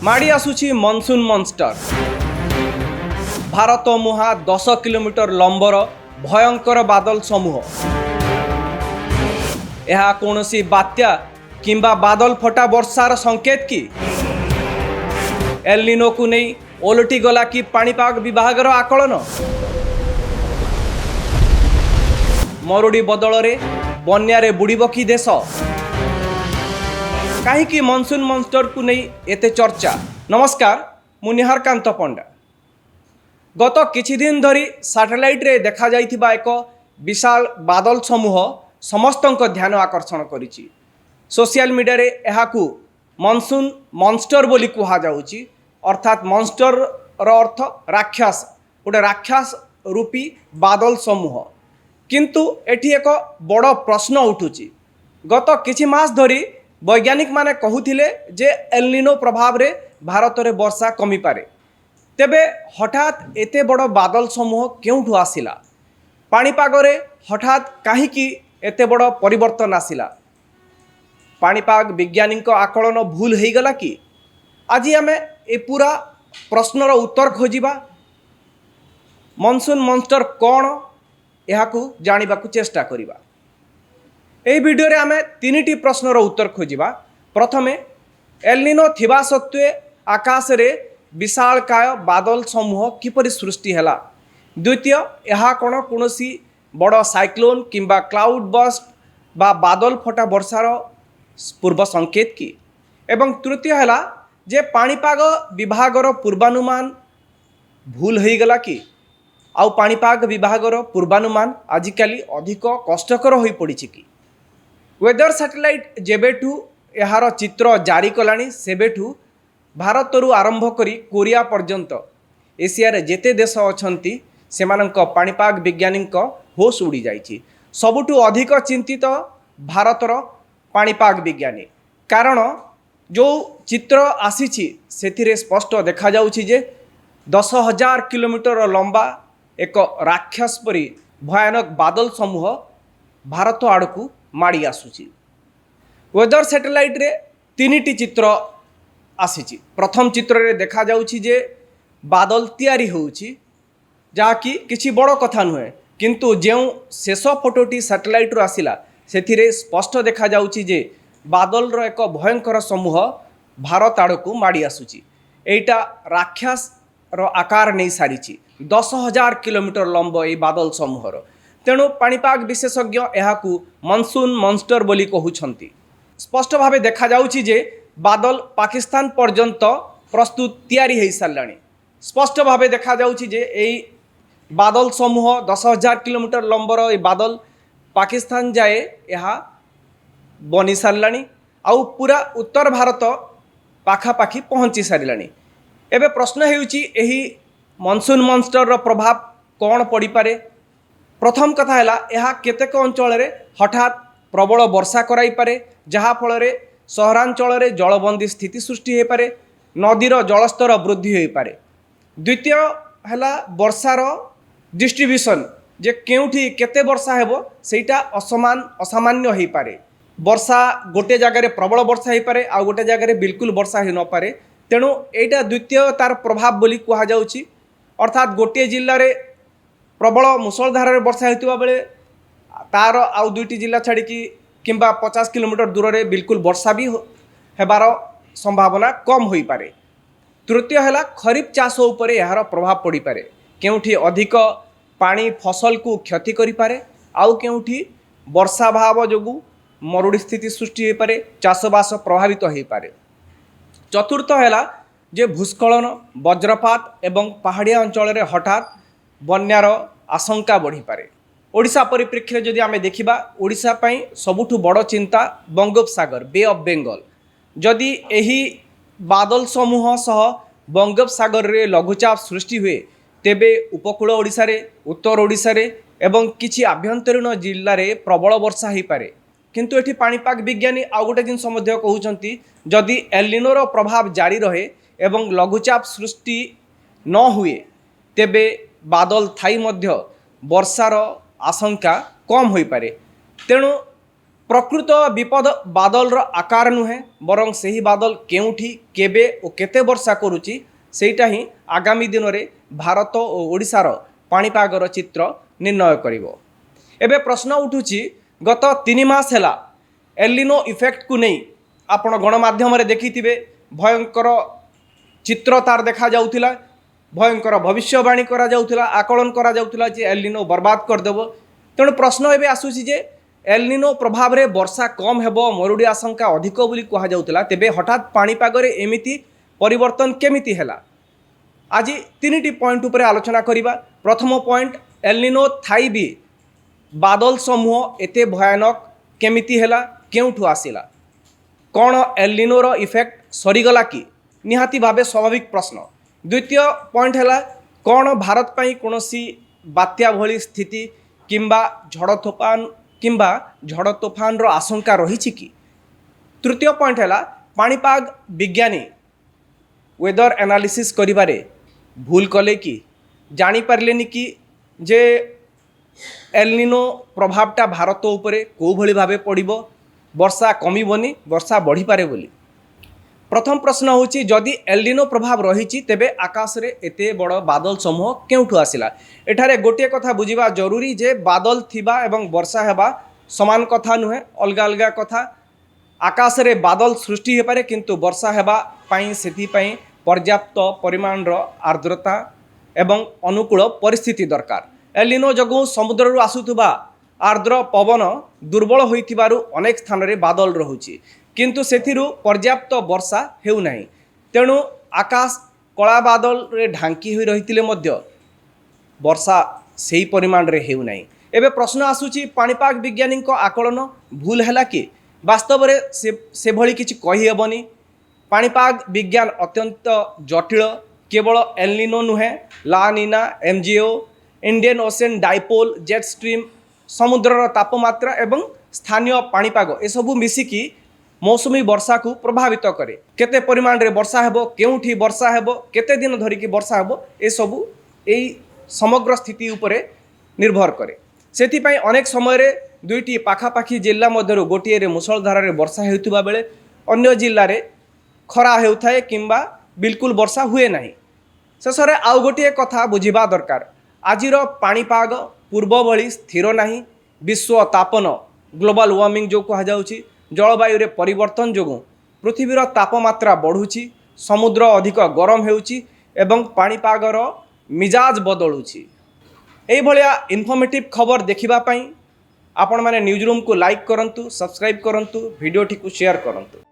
माड़ी आसुची monsoon monster. Bharat मुहा 10 किलोमीटर लंबर भयंकर बादल समूह। यह कौनसी बात्या किंबा बादल फटा वर्षार संकेत की? एल निनो को नहीं ओलटी गला कि पाणीपाग विभागर आकलन? मरुड़ी बदल रे बन्यारे बुड़ीब कि देश? कहीं मनसून मॉन्स्टर को नहीं एते चर्चा? नमस्कार, मु निहारकांत पंडा। गत किछि दिन धरी सैटेलाइट रे देखा जाइथिबा एक विशाल बादल समूह समस्तक ध्यान आकर्षण करिछि। सोशल मीडिया रे एहाकू मनसून मॉन्स्टर बोली कुहा जाउछि। अर्थात मॉन्स्टर रो अर्थ राक्षस, गोटे राक्षस रूपी बादल समूह। किंतु एठी एक बड़ प्रश्न उठुछि। गत किछि मास धरी वैज्ञानिक माने कहूथिले जे एल निनो प्रभाव रे भारत रे वर्षा कमी पारे। तेबे हठात एते बड़ बादल समूह केउठु आसिला? पाणीपाग रे हठात काहीकि एते बड़ परिवर्तन आसिला? पाणीपाग वैज्ञानिक आकलन भूल हो गला कि? आज आम ए पूरा प्रश्नर उत्तर खोजिबा। मनसून मॉन्स्टर कौन यहाकू जानिबाकू चेष्टा करिबा। एही वीडियो रे आमे तीनिटी प्रश्नर उत्तर खोजिबा। प्रथमे, एल निनो थिबा सत्वे आकाश रे विशालकाय बादल समूह किपरि सृष्टि हैला? द्वितीय, यहा कोन कोनोसी बड़ साइक्लोन किंबा क्लाउड बस्ट बा बादल फटा वर्षार पूर्व संकेत की? एवं तृतीय हैला जे पाणीपाग विभागर पूर्वानुमान भूल हो गला कि? आउ पाणीपाग विभागर पूर्वानुमान आजिकाली अधिक कष्टकर हो पड़ी कि? वेदर सैटेलाइट जेबेठू यार चित्र जारी कलानी सेबेठू भारतरू आरंभ करी कोरिया पर्यंत एशियार जेते देश अछंती सेमानंक पाणीपाग वैज्ञानिक होश उड़ी जाइछि। सबुठू अधिक चिंतित भारतर पाणीपाग विज्ञानी। कारण जो चित्र आसीछि सेथिरे स्पष्ट देखा जाउछि जे 10,000 किलोमीटर लंबा एक राक्षस परी भयानक बादल समूह भारत आड़कू माड़ी आसुछि। वेदर सैटेलाइट रे तीनिटी चित्र आसीछि। प्रथम चित्र रे देखा जाउछि जे बादल तैयारी होउछि, जाकि किछि बड़ कथा नुहे। किंतु जेउ शेष फोटोटी सैटेलाइट रो आसिला सेथिरे स्पष्ट देखा जाउछि जे बादल रो एक भयंकर समूह भारत आड़कू माड़ी आसुछि। एइटा राक्षस रो आकार नहीं सारिछि। 10,000 किलोमीटर लंब ए बादल समूहर। तेणु पाणीपाग विशेषज्ञ एहाकू मनसून मॉन्स्टर बोली कहउछंती। स्पष्ट भावे देखा जाउछि जे बादल पाकिस्तान पर्यंत प्रस्तुत तैयारी हो साराणी। स्पष्ट भावे देखा जाउछि जे एई बादल समूह 10,000 किलोमीटर लंबर ए बादल पाकिस्तान जाए यहाँ बनी साराणी। आउ पूरा उत्तर भारत पाखापाखि पहुँची साराणी। एबे प्रश्न हेउछि एही मनसून मॉन्स्टर रो प्रभाव कौन पड़ी पारे? प्रथम कथा है यह केतेक अंचल रे हठात प्रबल वर्षा कराई पारे, जहा फल रे सहरांचल रे जलबंदी स्थिति सृष्टि हो पारे, नदीर जलस्तर वृद्धि हो पारे। द्वितीय है वर्षार डिस्ट्रीब्यूशन, जे केउठी केते वर्षा हेबो सेटा असामान्य हो पारे। वर्षा गोटे जगार प्रबल वर्षा हो पारे, आ गोटे जगार बिल्कुल वर्षा हो न पारे। तेणु एटा द्वितीय तार प्रभाव बोली कुहा जाउछि। अर्थात गोटे जिल्ला रे प्रबल मुसलधार वर्षा होता बेले तार आउ दुईटी जिला छाड़ी किंबा 50 किलोमीटर दूर रे बिल्कुल वर्षा भी हेबार संभावना कम हो पारे। तृतीय है खरीफ चाष उपरे यार प्रभाव पड़ी पारे। केउठी अधिक पानी फसल को क्षति करि पारे, आउ केउठी वर्षा भाव जोगु मरुड़ी स्थिति सृष्टि हो पारे, चाषबास प्रभावित हो पारे। चतुर्थ है जे भूस्खलन, वज्रपात एवं पहाड़िया अंचल रे हठात बन्यार आशंका बढ़ी पारे। ओडिशा परिप्रेक्षी जदि आमे देखिबा, ओडिशा पई सबुठु बड़ चिंता बंगोपसागर, बे ऑफ बेंगल। जदि एही बादल समूह सह बंगोपसागर रे लघुचाप सृष्टि हुए तेबे उपकूल ओडिशा रे, उत्तर ओडिशा रे एवं किछि आभ्यंतरीण जिल्ला रे प्रबल वर्षा हो पारे। किंतु एठी पाणीपाग विज्ञानी आउ गोटे जिनस मध्य कहउछंती, जदि एल निनोर प्रभाव जारी रहे एवं लघुचाप सृष्टि न हुए तेबे बादल थाई मध्य वर्षार आशंका कम हो पारे। तेणु प्रकृत विपद बादल आकार नुहे बरं सही बादल केउठी केबे और केते वर्षा करुच्ची सेटा ही आगामी दिन में भारत और ओडिशार पाणीपागर चित्र निर्णय करिवो। एबे प्रश्न उठुची गत 3 मास हैला एलिनो इफेक्ट को नहीं आपण गणमाध्यम देखिथिबे भयंकर चित्र तार देखा जाउथिला, भयंकर भविष्यवाणी करा जाउथिला, आकलन करा जाउथिला जे एलिनो बर्बाद करदेव। तेणु प्रश्न एबे आसुची जे एलिनो प्रभाव रे वर्षा कम हेबो, मरुड़ी आशंका अधिक बोली कहा जाउथिला, तेबे हठात पाणीपागरे एमिति परिवर्तन केमिति हैला। आज 3टी पॉइंट उपरे आलोचना करिबा। प्रथम पॉइंट, एलिनो थाई भी बादल समूह एते भयानक केमिति हैला, केउठु आसिला, कौन एलिनोर इफेक्ट सरीगला कि निहाती भावे स्वाभाविक प्रश्न। द्वितीय पॉइंट है कौन भारत पाई कोनोसी बात्या भली स्थिति किंबा झड़ तोफान रो आशंका रही कि। तृतीय पॉइंट है पाणीपाग विज्ञानी वेदर एनालिसिस करिबारे भूल कले कि जानी पारलेनी कि जे एलिनो प्रभावटा भारत उपरे को भली भावे पड़िबो, वर्षा कमिबनी वर्षा बढ़ी पारे बोली। प्रथम प्रश्न होची जदि एलिनो प्रभाव रही तेबे आकाश रे एते बड़ बादल समूह केउठु आसिला। एठारे गोटे कथा बुझिबा जरूरी जे बादल थिबा एवं वर्षा हेबा समान कथा नुहे, अलगा अलगा कथा। आकाश रे बादल सृष्टि हे पारे किंतु वर्षा हेबा पई सेति पई पर्याप्त परिमाण रो आर्द्रता एवं अनुकूल परिस्थिति दरकार। एलिनो जगु समुद्र रु आसुथुबा आर्द्र पवन दुर्बल होइथिबारु अनेक स्थान रे बादल रहुची किंतु सेथिरु पर्याप्त वर्षा हेउ नाही। तेणु आकाश कला बादल रे ढांकी होई रहितिले मध्य वर्षा सेही परिमाण रे हेउ नाही। एबे प्रश्न आसुची पाणीपाग विज्ञानी आकलन भूल हैला कि वास्तव रे से भली किछि कहि हेबनी। पाणीपाग विज्ञान अत्यंत जटिल, केवल एलिनो नुहे, La Nina, MJO, Indian Ocean dipole, jet stream, समुद्रर तापमात्रा एवं स्थानीय पाणीपाग ए सबु मिसिकी मौसुमी वर्षा को प्रभावित करे। केते परिमाण रे वर्षा हेबो, केउठी वर्षा हेबो, केते दिन धरिकी वर्षा हेबो, ए सबु एई समग्र स्थिति उपरे निर्भर करे। सेति पई अनेक समय रे दुईटी पाखापाखी जिल्ला मध्यरु गोटिए रे मुसलधार रे वर्षा हेउथिबा बेले अन्य जिल्ला रे खरा हेउथाए किंबा बिल्कुल वर्षा हुए नाही। शेषरे आउ गोटिए कथा बुझिबा दरकार, आजिर पाणीपाग पूर्व भली स्थिर नाही। विश्व तापन ग्लोबल वार्मिंग जो कहा जाउची, जलवायु रे परिवर्तन जोगु पृथ्वीर तापमात्रा बढ़ुची, समुद्र अधिक गरम हेउची एवं पाणीपागर मिजाज बदलुची। एई भलिया इनफॉर्मेटिव खबर देखिबा पई आपण माने न्यूज रूम को लाइक करंतु, सब्सक्राइब करंतु, वीडियो टी को शेयर करंतु।